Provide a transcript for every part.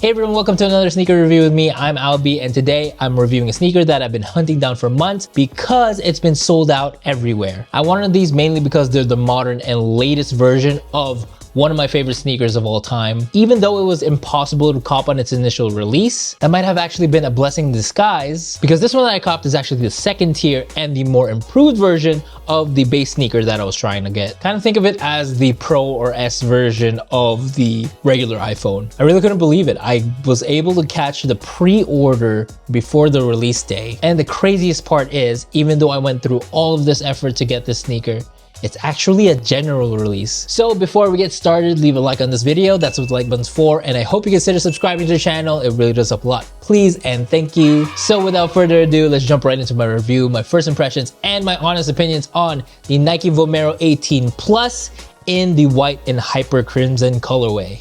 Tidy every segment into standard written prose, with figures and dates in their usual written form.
Hey everyone, welcome to another sneaker review with me. I'm Albie, and today I'm reviewing a sneaker that I've been hunting down for months because it's been sold out everywhere. I wanted these mainly because they're the modern and latest version of one of my favorite sneakers of all time. Even though it was impossible to cop on its initial release, that might have actually been a blessing in disguise, because this one that I copped is actually the second tier and the more improved version of the base sneaker that I was trying to get. Kind of think of it as the Pro or S version of the regular iPhone. I really couldn't believe it. I was able to catch the pre-order before the release day. And the craziest part is, even though I went through all of this effort to get this sneaker, it's actually a general release. So before we get started, leave a like on this video. That's what the like button's for. And I hope you consider subscribing to the channel. It really does help a lot. Please and thank you. So without further ado, let's jump right into my review, my first impressions, and my honest opinions on the Nike Vomero 18 Plus in the white and hyper crimson colorway.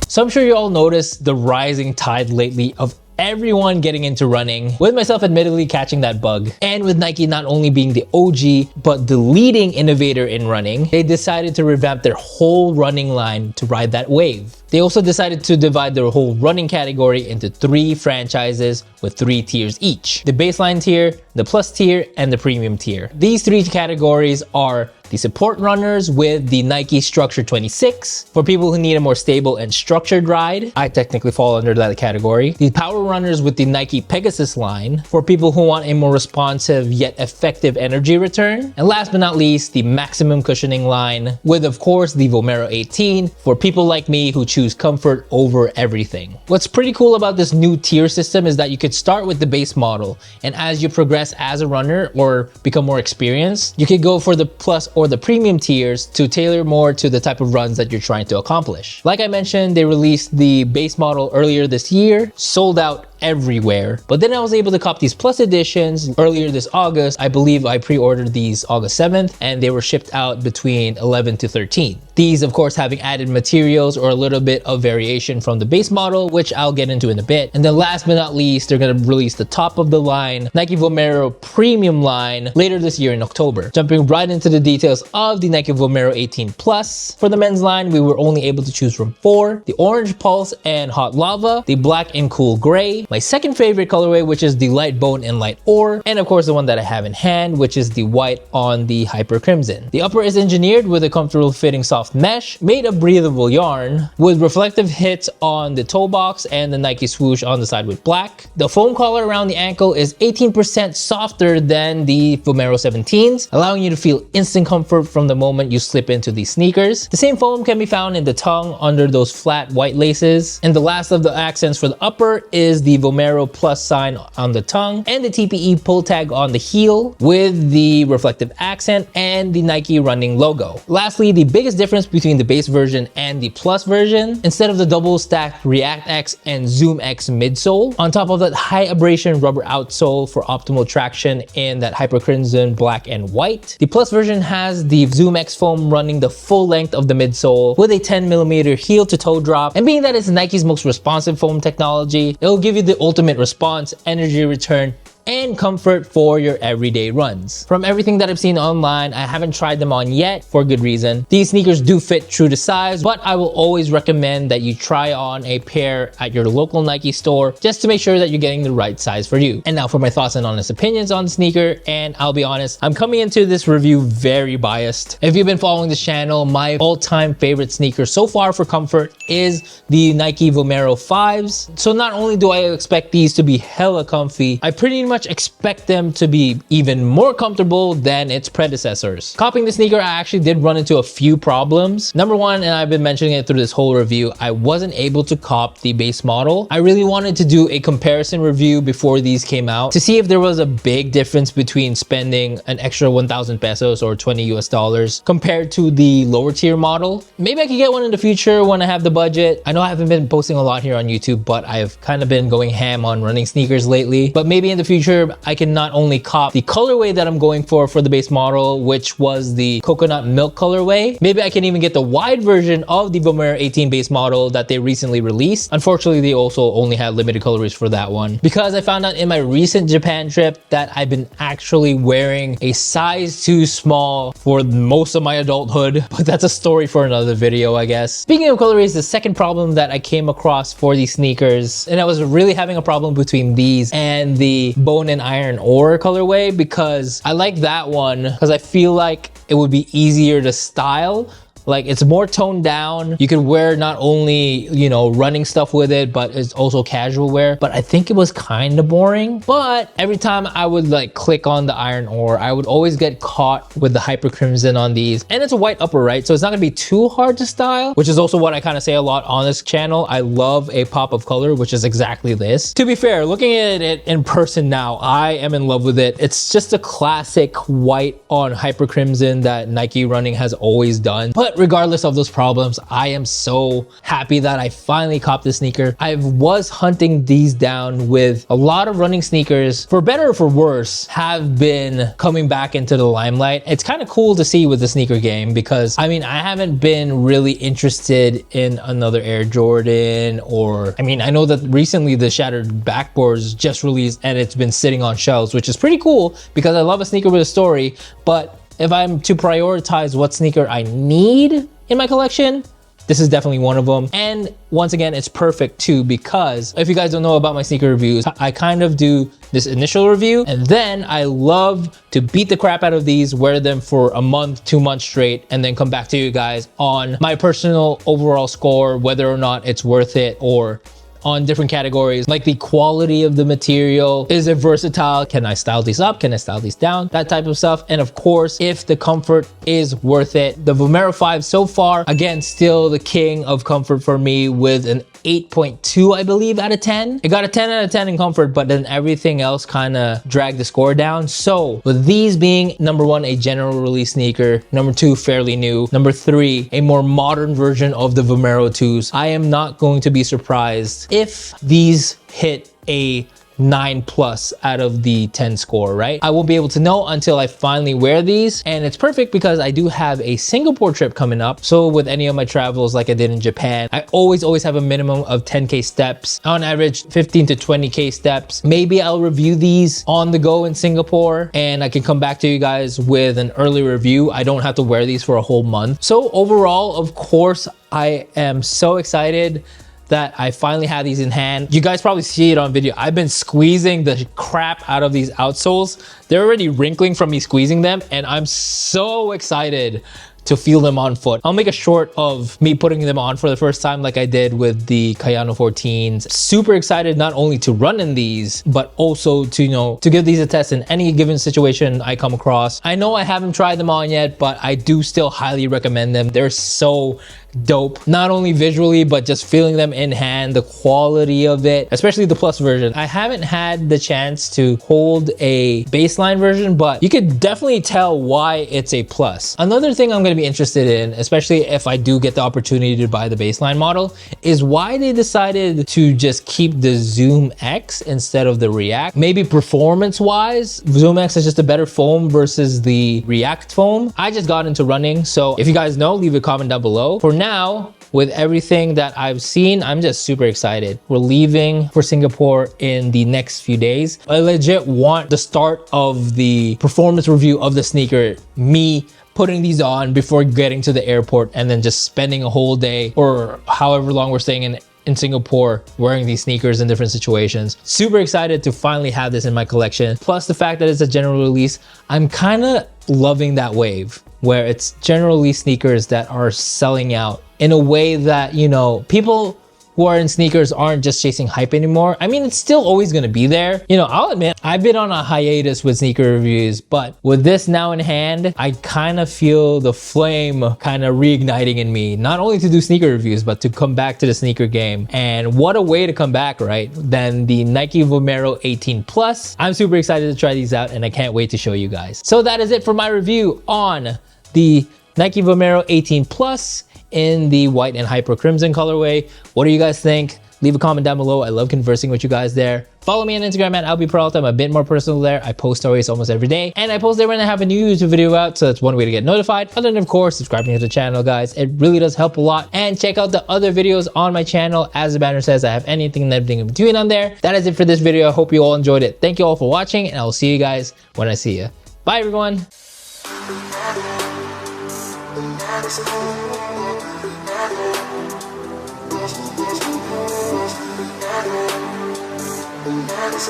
So I'm sure you all noticed the rising tide lately of everyone getting into running, with myself admittedly catching that bug. And with Nike not only being the OG, but the leading innovator in running, they decided to revamp their whole running line to ride that wave. They also decided to divide their whole running category into 3 franchises with 3 tiers each. The baseline tier, the plus tier, and the premium tier. These 3 categories are the support runners with the Nike Structure 26, for people who need a more stable and structured ride. I technically fall under that category. The power runners with the Nike Pegasus line, for people who want a more responsive yet effective energy return. And last but not least, the maximum cushioning line with, of course, the Vomero 18, for people like me who choose comfort over everything. What's pretty cool about this new tier system is that you could start with the base model, and as you progress as a runner or become more experienced, you could go for the plus or the premium tiers to tailor more to the type of runs that you're trying to accomplish. Like I mentioned, they released the base model earlier this year, sold out everywhere. But then I was able to cop these plus editions earlier this August. I believe I pre-ordered these August 7th, and they were shipped out between 11 to 13. These, of course, having added materials or a little bit of variation from the base model, which I'll get into in a bit. And then last but not least, they're gonna release the top of the line Nike Vomero premium line later this year in October. Jumping right into the details of the Nike Vomero 18 Plus. For the men's line, we were only able to choose from 4: the Orange Pulse and Hot Lava, the Black and Cool Gray, my second favorite colorway, which is the Light Bone and Light Ore, and of course the one that I have in hand, which is the white on the Hyper Crimson. The upper is engineered with a comfortable fitting soft mesh made of breathable yarn, with reflective hits on the toe box and the Nike swoosh on the side with black. The foam collar around the ankle is 18% softer than the Vomero 17s, allowing you to feel instant comfort from the moment you slip into these sneakers. The same foam can be found in the tongue under those flat white laces. And the last of the accents for the upper is the Vomero Plus sign on the tongue and the TPE pull tag on the heel with the reflective accent and the Nike running logo. Lastly, the biggest difference between the base version and the Plus version, instead of the double stacked React X and Zoom X midsole, on top of that high abrasion rubber outsole for optimal traction in that Hyper Crimson black and white, the Plus version has the Zoom X foam running the full length of the midsole with a 10mm heel to toe drop. And being that it's Nike's most responsive foam technology, it'll give you the ultimate response, energy return, and comfort for your everyday runs. From everything that I've seen online, I haven't tried them on yet for good reason. These sneakers do fit true to size, but I will always recommend that you try on a pair at your local Nike store just to make sure that you're getting the right size for you. And now for my thoughts and honest opinions on the sneaker, and I'll be honest, I'm coming into this review very biased. If you've been following this channel, my all-time favorite sneaker so far for comfort is the Nike Vomero 5s. So not only do I expect these to be hella comfy, I pretty much expect them to be even more comfortable than its predecessors. Copping the sneaker, I actually did run into a few problems. Number one, and I've been mentioning it through this whole review, I wasn't able to cop the base model. I really wanted to do a comparison review before these came out to see if there was a big difference between spending an extra 1,000 pesos or 20 US dollars compared to the lower tier model. Maybe I could get one in the future when I have the budget. I know I haven't been posting a lot here on YouTube, but I've kind of been going ham on running sneakers lately. But maybe in the future sure I can not only cop the colorway that I'm going for the base model, which was the coconut milk colorway, maybe I can even get the wide version of the Vomero 18 base model that they recently released. Unfortunately, they also only had limited colorways for that one, because I found out in my recent Japan trip that I've been actually wearing a size too small for most of my adulthood, but that's a story for another video, I guess. Speaking of colorways, the second problem that I came across for these sneakers, and I was really having a problem between these and the bone and iron ore colorway, because I like that one because I feel like it would be easier to style. Like, it's more toned down. You could wear not only, you know, running stuff with it, but it's also casual wear. But I think it was kind of boring. But every time I would like click on the iron ore, I would always get caught with the hyper crimson on these. And it's a white upper, right? So it's not gonna be too hard to style, which is also what I kind of say a lot on this channel. I love a pop of color, which is exactly this. To be fair, looking at it in person now, I am in love with it. It's just a classic white on hyper crimson that Nike running has always done. But regardless of those problems, I am so happy that I finally copped this sneaker. I was hunting these down with a lot of running sneakers, for better or for worse, have been coming back into the limelight. It's kind of cool to see with the sneaker game, because I mean, I haven't been really interested in another Air Jordan, or I mean, I know that recently the shattered backboards just released and it's been sitting on shelves, which is pretty cool because I love a sneaker with a story. But if I'm to prioritize what sneaker I need in my collection, this is definitely one of them. And once again, it's perfect too, because if you guys don't know about my sneaker reviews, I kind of do this initial review, and then I love to beat the crap out of these, wear them for a month, 2 months straight, and then come back to you guys on my personal overall score, whether or not it's worth it, or on different categories, like the quality of the material. Is it versatile? Can I style these up? Can I style these down? That type of stuff. And of course, if the comfort is worth it. The Vomero 5 so far, again, still the king of comfort for me, with an 8.2, I believe, out of 10. It got a 10 out of 10 in comfort, but then everything else kind of dragged the score down. So with these being number 1, a general release sneaker, number 2, fairly new, number 3, a more modern version of the Vomero 2s, I am not going to be surprised if these hit a 9+ out of the 10 score, right? I won't be able to know until I finally wear these, and it's perfect because I do have a Singapore trip coming up. So with any of my travels like I did in Japan, I always have a minimum of 10K steps, on average 15 to 20K steps. Maybe I'll review these on the go in Singapore, and I can come back to you guys with an early review. I don't have to wear these for a whole month. So overall, of course, I am so excited that I finally have these in hand. You guys probably see it on video. I've been squeezing the crap out of these outsoles. They're already wrinkling from me squeezing them, and I'm so excited to feel them on foot. I'll make a short of me putting them on for the first time like I did with the Kayano 14s. Super excited not only to run in these, but also to, you know, to give these a test in any given situation I come across. I know I haven't tried them on yet, but I do still highly recommend them. They're so dope, not only visually, but just feeling them in hand, the quality of it, especially the plus version. I haven't had the chance to hold a baseline version, but you could definitely tell why it's a plus. Another thing I'm going to be interested in, especially if I do get the opportunity to buy the baseline model, is why they decided to just keep the Zoom X instead of the React. Maybe performance wise, Zoom X is just a better foam versus the React foam. I just got into running, so if you guys know, leave a comment down below. For now, with everything that I've seen, I'm just super excited. We're leaving for Singapore in the next few days. I legit want the start of the performance review of the sneaker, me putting these on before getting to the airport, and then just spending a whole day or however long we're staying in Singapore wearing these sneakers in different situations. Super excited to finally have this in my collection. Plus the fact that it's a general release, I'm kind of loving that wave where it's general release sneakers that are selling out in a way that, you know, people who are in sneakers aren't just chasing hype anymore. I mean, it's still always gonna be there. You know, I'll admit, I've been on a hiatus with sneaker reviews, but with this now in hand, I kind of feel the flame kind of reigniting in me, not only to do sneaker reviews, but to come back to the sneaker game. And what a way to come back, right? Than the Nike Vomero 18 Plus. I'm super excited to try these out, and I can't wait to show you guys. So that is it for my review on the Nike Vomero 18 Plus in the white and hyper crimson colorway. What do you guys think? leave a comment down below. I love conversing with you guys there. Follow me on Instagram at albperalta. I'm a bit more personal there. I post stories almost every day, and I post there when I have a new YouTube video out, so that's one way to get notified. Other than, of course, subscribing to the channel, guys. It really does help a lot. And check out the other videos on my channel. As the banner says, I have anything and everything in between on there. That is it for this video. I hope you all enjoyed it. Thank you all for watching, and I'll see you guys when I see you. Bye, everyone. That's